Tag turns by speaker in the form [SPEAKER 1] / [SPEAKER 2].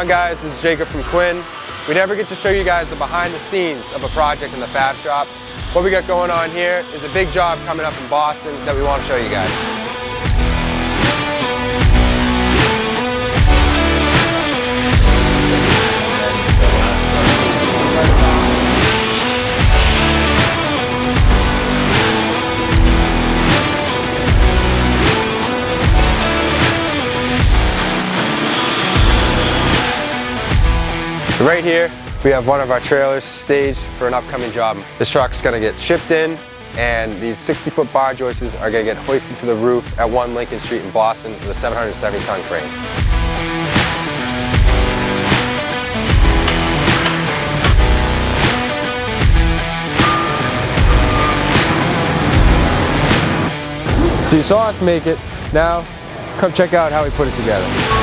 [SPEAKER 1] on, guys? This is Jacob from Quinn. We never get to show you guys the behind the scenes of a project in the fab shop. What we got going on here is a big job coming up in Boston that we want to show you guys. So right here, we have one of our trailers staged for an upcoming job. This truck's gonna get shipped in, and these 60-foot bar joists are gonna get hoisted to the roof at 1 Lincoln Street in Boston with a 770-ton crane. So you saw us make it. Now, come check out how we put it together.